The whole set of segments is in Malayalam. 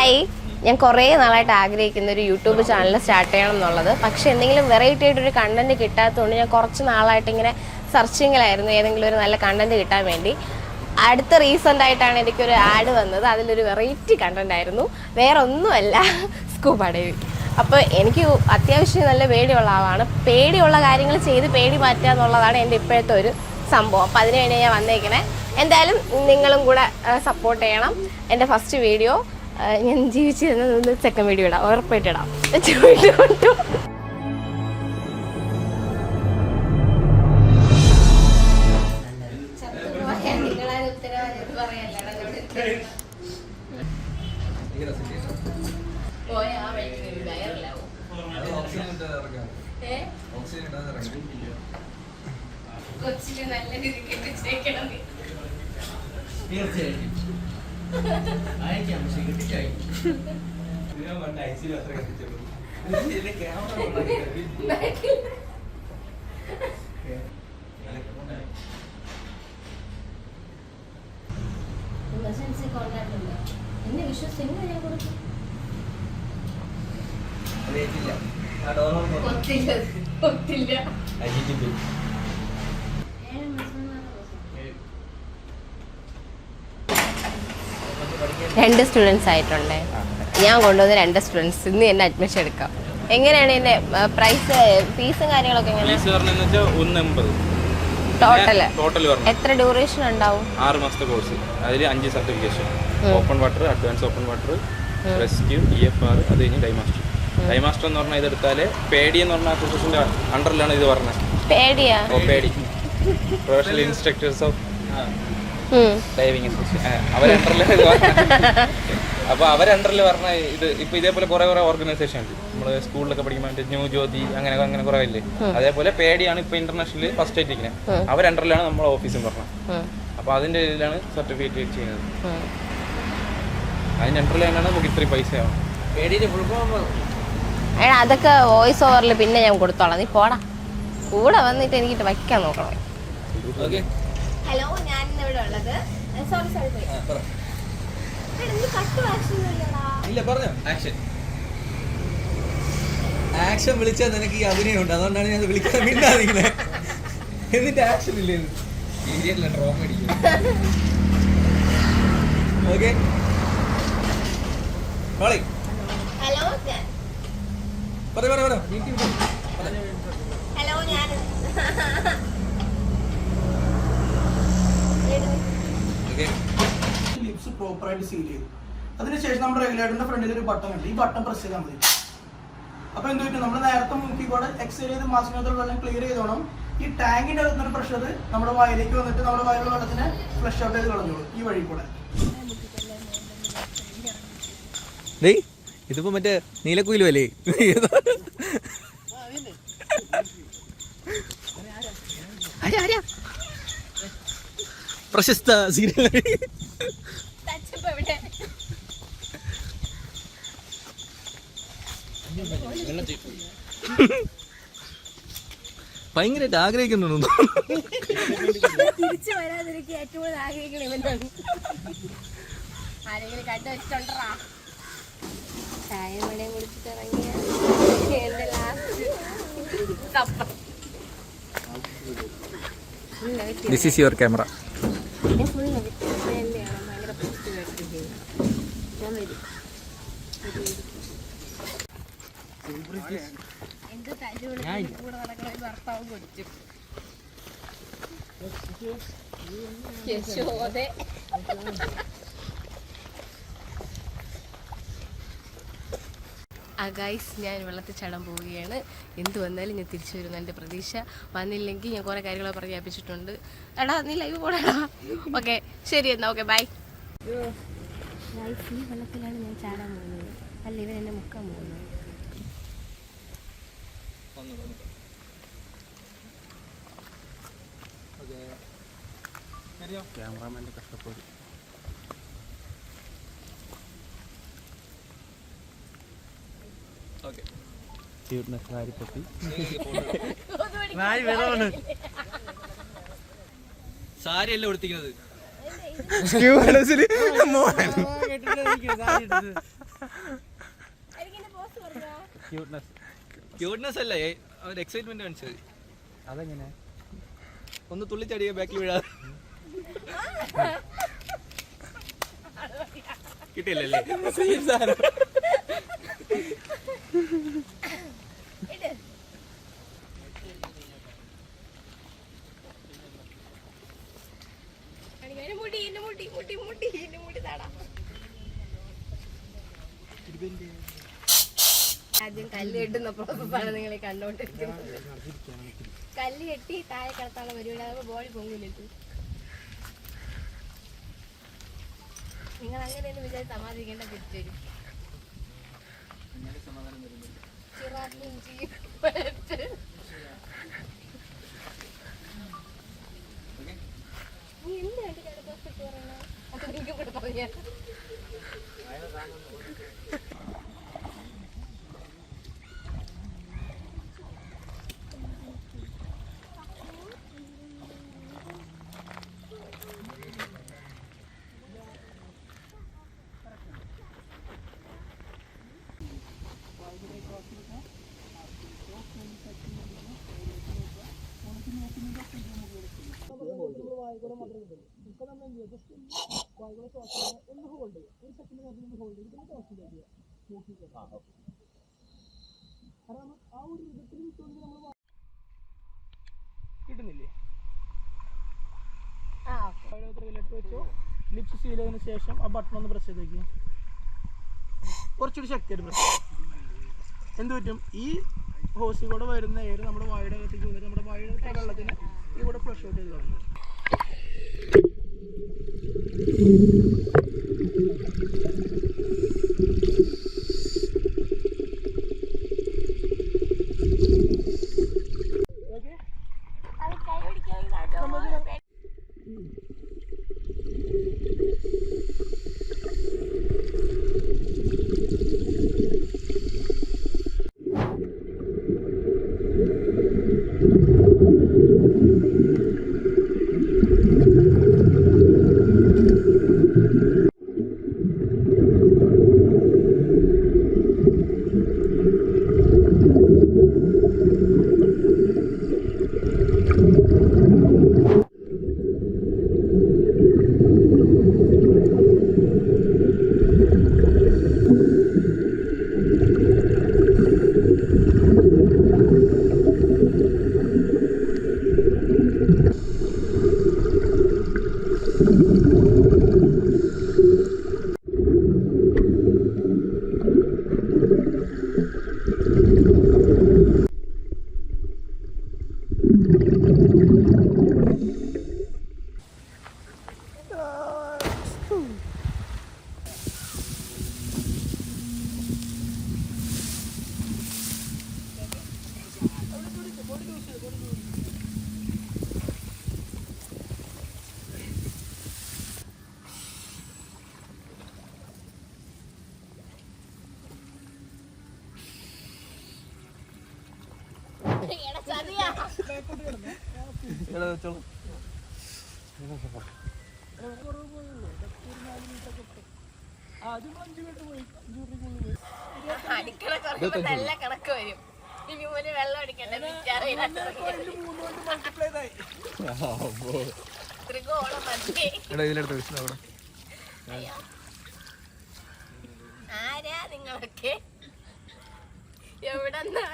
ഹായ്, ഞാൻ കുറേ നാളായിട്ട് ആഗ്രഹിക്കുന്ന ഒരു യൂട്യൂബ് ചാനൽ സ്റ്റാർട്ട് ചെയ്യണം എന്നുള്ളത്. പക്ഷെ എന്തെങ്കിലും വെറൈറ്റി ആയിട്ടൊരു കണ്ടന്റ് കിട്ടാത്തതുകൊണ്ട് ഞാൻ കുറച്ച് നാളായിട്ട് ഇങ്ങനെ സെർച്ചിങ്ങിലായിരുന്നു ഏതെങ്കിലും ഒരു നല്ല കണ്ടന്റ് കിട്ടാൻ വേണ്ടി. അടുത്ത റീസെൻ്റ് ആയിട്ടാണ് എനിക്കൊരു ആഡ് വന്നത്. അതിലൊരു വെറൈറ്റി കണ്ടന്റ് ആയിരുന്നു, വേറെ ഒന്നുമല്ല, സ്കൂബ ഡൈവിങ്. അപ്പോൾ എനിക്ക് അത്യാവശ്യം നല്ല പേടിയുള്ള ആളാണ്. പേടിയുള്ള കാര്യങ്ങൾ ചെയ്ത് പേടി മാറ്റുക എന്നുള്ളതാണ് എൻ്റെ ഇപ്പോഴത്തെ ഒരു സംഭവം. അപ്പോൾ അതിന് വേണ്ടി ഞാൻ വന്നേക്കണേ. എന്തായാലും നിങ്ങളും കൂടെ സപ്പോർട്ട് ചെയ്യണം. എൻ്റെ ഫസ്റ്റ് വീഡിയോ ഞാൻ ജീവിച്ചിരുന്നത് സെക്കൻഡ് വീഡിയോ ഇടാം, ഉറപ്പായിട്ടിടാം. കൊച്ചിന് നല്ല രീതിക്ക് ചേക്കണം. എന്നെ വിശ്വസിച്ച് ഞാൻ കൊടുക്കും. രണ്ട് സ്റ്റുഡൻസ് ആയിട്ടുണ്ട്. ഞാൻ കൊണ്ടുവന്ന 2 സ്റ്റുഡൻസ്. ഇന്ന് എന്നെ അഡ്മിഷൻ എടുക്കാം. എങ്ങനെയാണ് ഇതിന്റെ പ്രൈസ്, ഫീസും കാര്യങ്ങളൊക്കെ എങ്ങനെയാണ്? ടോട്ടൽ എത്ര ഡ്യൂറേഷൻ ഉണ്ടാവും? 6 മാസത്തെ കോഴ്സ്. അതിൽ 5 certification: open water, advance open water, rescue, EFR, അത് കഴിഞ്ഞ് ഡൈമാസ്റ്റർ. ഡൈമാസ്റ്റർ എന്ന് പറഞ്ഞാൽ ഇതെടുത്താല് പേടി എന്ന് പറഞ്ഞ അസോസിയേഷന്റെ അണ്ടറിലാണ് ഇത് പറഞ്ഞത്. പേടി professional instructors of diving association, അപ്പോൾ അവരണ്ടറിൽ പറഞ്ഞ ഇത്. ഇപ്പൊ ഇതേപോലെ കുറെ ഓർഗനൈസേഷൻ ഉണ്ട്. നമ്മള് സ്കൂളിലൊക്കെ പഠിക്കുമ്പോൾ ന്യൂ ജ്യോതി അങ്ങനെ കുറെ ഇല്ലേ. അതേപോലെ പേടിയാണ് ഇപ്പൊ ഇന്റർനാഷണൽ ഫസ്റ്റ് ആയിട്ടിരിക്കുന്നത്. അവരണ്ടറിലാണ് നമ്മളെ ഓഫീസും പറഞ്ഞത്. അപ്പൊ അതിന്റെ ഇതിലാണ് സർട്ടിഫിക്കറ്റ് ചെയ്യുന്നത്. അതിന്റെ അണ്ടറിൽ തന്നെയാണ് നമുക്ക് ഇത്രയും പൈസ ആവും. അതൊക്കെ വോയിസ് ഓവറിൽ പിന്നെ ഞാൻ കൊടുത്തോളാം. നീ പോടാ, കൂടെ വന്നിട്ട് എനിക്ക് വയ്ക്കാൻ നോക്കണം. ഹലോ, ഞാൻ ഇവിടെ ഉള്ളത്. ആക്ഷൻ വിളിച്ചാൽ നിനക്ക് ഈ അഭിനയമുണ്ട്, അതുകൊണ്ടാണ് ഞാൻ വിളിക്കാൻ മിണ്ടാതിരിക്കുന്നത്. എന്നിട്ട് ആക്ഷൻ ഇല്ലേ? ഓക്കെ, ഹലോ, ഹലോ, ഞാൻ ലിപ്സ് പ്രോപ്പറായിട്ട് സീൽ ചെയ്തു. അതിനുശേഷം നമ്മുടെ റെഗുലേറ്ററിന്റെ ഫ്രണ്ടിൽ ഒരു ബട്ടൺ ഉണ്ട്. ഈ ബട്ടൺ പ്രസ് ചെയ്താൽ മതി. അപ്പൊ എന്ത് പറ്റും, നമ്മൾ നേരത്തെ മൂക്കിക്കൂടെ എക്സൈൽ ചെയ്ത് മാസ്കിനകത്ത് വെള്ളം ക്ലിയർ ചെയ്തോണം. ഈ ടാങ്കിന്റെ അകത്തൊരു പ്രഷർ നമ്മുടെ വായിലേക്ക് വന്നിട്ട് നമ്മുടെ വായിലുള്ള വെള്ളത്തിനെ ഫ്ലഷ് ഔട്ട് ചെയ്ത് കളഞ്ഞോളൂ ഈ വഴി കൂടെ. ഇതിപ്പോ മറ്റേ നീലക്കുയിലും അല്ലേ? പ്രശസ്ത സീരിയൽ ഭയങ്കരമായിട്ട് ആഗ്രഹിക്കുന്നു. തിരിച്ചു വരാതിരിക്കുക ഏറ്റവും കൂടുതൽ ആഗ്രഹിക്കണം ഇവനാണ്. ആരെങ്കിലും കണ്ടു വെച്ചിട്ടുണ്ടാ? ചായ മടയും കുടിച്ചിട്ട് ഇറങ്ങിയ എന്റെ last. This is your camera. ഭയങ്കര പോസിറ്റീവായിട്ട് ചെയ്യും. ഞാൻ വരും. എന്ത് തല്ലുകൂടെ കൂടെ നടക്കണ ഒരു ഭർത്താവും കൊടുത്തു. ഗൈസ്, ഞാൻ വെള്ളത്തിൽ ചാടാൻ പോവുകയാണ്. എന്ത് വന്നാലും ഞാൻ തിരിച്ചു വരുന്ന എൻ്റെ പ്രതീക്ഷ. വന്നില്ലെങ്കിൽ ഞാൻ കുറേ കാര്യങ്ങളൊക്കെ പറഞ്ഞ് ഏൽപ്പിച്ചിട്ടുണ്ട്. എടാ, നീ ലൈവ് പോടാ. ഓക്കെ, ശരി എന്നാ. Okay, by. ഗൈസ്, ഈ വെള്ളത്തിലാണ് ഞാൻ ചാടാൻ പോകുന്നത്. അല്ല, ഇവൻ എന്നെ മുക്കാൻ പോകുന്നത്. ക്യാമറാമാൻ്റെ കഷ്ടപ്പാട്. ക്യൂട്ട്നെസ് വാരിപ്പൊട്ടി. സാരിയല്ല കൊടുത്തിരിക്കുന്നത്. ക്യൂട്ട്നെസ് അല്ല ഒരു എക്സൈറ്റ്മെന്റ് കാണിച്ചത്. അതെങ്ങനെ? ഒന്ന് തുള്ളിച്ചടിയ ബാക്കിൽ വീഴാതെ കിട്ടിയില്ലല്ലേ? ആദ്യം കല്ല് കെട്ടുന്ന പ്രോസസ്സാണ് നിങ്ങൾ കണ്ടോണ്ടിരിക്കുന്നത്. കല്ല് കെട്ടി താഴെ കിടത്താനുള്ള പരിപാടി ബോഡി പൊങ്ങിലിട്ടു. നിങ്ങൾ അങ്ങനെയൊന്നും വിചാരിച്ച് സമാധിക്കേണ്ട തിരിച്ചു വരും. ചിറാക്കും ചെയ്യും. നീ എന്താണ് കിടക്കാൻ പറയണ? അത് എനിക്ക് കൂടെ പറഞ്ഞ കിട്ടുന്നില്ലേ? ലെറ്റർ വെച്ചോ. ലിപ്സ് സീൽ ചെയ്തതിന് ശേഷം ആ ബട്ടൺ ഒന്ന് പ്രസ് ചെയ്തേക്കും. കുറച്ചുകൂടി ശക്തിയായിട്ട് പ്രസ്. എന്ത് പറ്റും? ഈ ഹോസിൽ കൂടെ വരുന്ന എയർ നമ്മുടെ വായുടെ അകത്തേക്ക് വന്നിട്ട് നമ്മുടെ വായുടെ വെള്ളത്തിന് ഇവിടെ ഫ്ലഷ് ഔട്ട് ചെയ്ത് കളഞ്ഞു. അടിക്കണ നല്ല കണക്ക് വരും. ഇനി മുതൽ വെള്ളം അടിക്കണ്ട. ത്രികോണം ആരാ നിങ്ങളൊക്കെ? എവിടെന്നാ?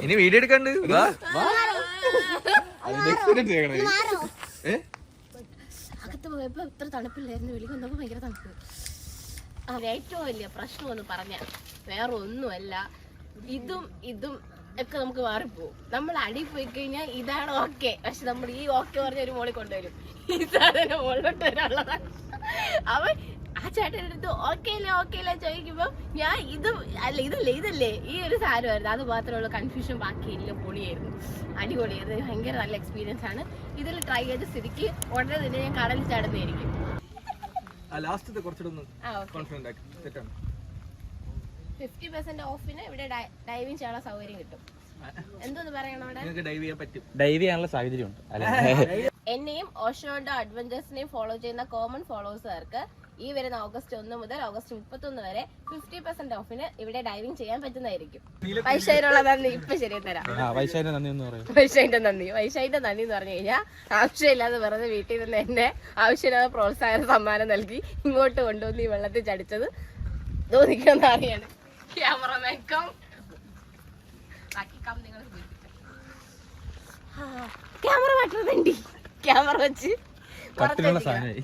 ഇനി വീഡിയോ എടുക്കണ്ട്. അകത്ത് പോയപ്പോ ഇത്ര തണുപ്പില്ലായിരുന്നു. വെളിയിൽ വന്നപ്പോ ഭയങ്കര തണുപ്പ്. ഏറ്റവും വലിയ പ്രശ്നം എന്ന് പറഞ്ഞ വേറെ ഒന്നുമല്ല, ഇതും ഒക്കെ നമുക്ക് മാറിപ്പോവും. നമ്മൾ അടി പോയി കഴിഞ്ഞാൽ ഇതാണ് ഓക്കെ. പക്ഷെ നമ്മൾ ഈ ഓക്കെ പറഞ്ഞ ഒരു മോളിൽ കൊണ്ടുവരും. ഈ സാധനം മുകളിലോട്ട് വരാനുള്ളതാണ്. അവൻ ആ ചേട്ടൻ്റെ അടുത്ത് ഓക്കെ ഇല്ല ചോദിക്കുമ്പോ ഞാൻ ഇതല്ലേ ഈ ഒരു സാധനമായിരുന്നു. അത് മാത്രമുള്ള കൺഫ്യൂഷൻ ബാക്കിയില്ല. പൊളിയായിരുന്നു, അടിപൊളിയായിരുന്നു. ഭയങ്കര നല്ല എക്സ്പീരിയൻസ് ആണ്. ഇതിൽ ട്രൈ ചെയ്ത സ്ഥിതിക്ക് ഉടനെ തന്നെ ഞാൻ കടലിൽ ചാടുന്നതായിരിക്കും. 50% ഓഫിന് ഇവിടെ ഡൈവിങ് ചെയ്യാനുള്ള സൗകര്യം കിട്ടും. എന്തോന്ന് പറയണോ? ഡൈവ് ചെയ്യാൻ പറ്റും. ഡൈവ് ചെയ്യാനുള്ള സാഹചര്യം ഉണ്ട്. എന്നെയും ഓഷോഡോ അഡ്വഞ്ചേഴ്സിനെയും ഫോളോ ചെയ്യുന്ന കോമൺ ഫോളോവേഴ്സുകാർക്ക് ഈ വരുന്ന ഓഗസ്റ്റ് 1 മുതൽ ഓഗസ്റ്റ് 31 വരെ 50% ഓഫിന് ഇവിടെ ഡൈവിംഗ് ചെയ്യാൻ പറ്റുന്നതായിരിക്കും. വൈശാഖിനുള്ള നന്ദി ഇപ്പൊ ശരി തരാം. വൈശാഖിന്റെ നന്ദി എന്ന് പറയും. വൈശാഖിന്റെ നന്ദി എന്ന് പറഞ്ഞു കഴിഞ്ഞാൽ ആവശ്യമില്ലാതെ വെറുതെ വീട്ടിൽ നിന്ന് എന്നെ ആവശ്യമില്ലാതെ പ്രോത്സാഹന സമ്മാനം നൽകി ഇങ്ങോട്ട് കൊണ്ടുവന്ന് ഈ വെള്ളത്തിൽ ചടിച്ചത് തോന്നിക്കുന്ന അറിയാണ്. ക്യാമറമാൻ കം, ബാക്കി കം നിങ്ങൾ ക്യാമറ മാറ്റുന്നുണ്ട്, ക്യാമറ വെച്ച് കട്ടിലുള്ള സാധനമായി.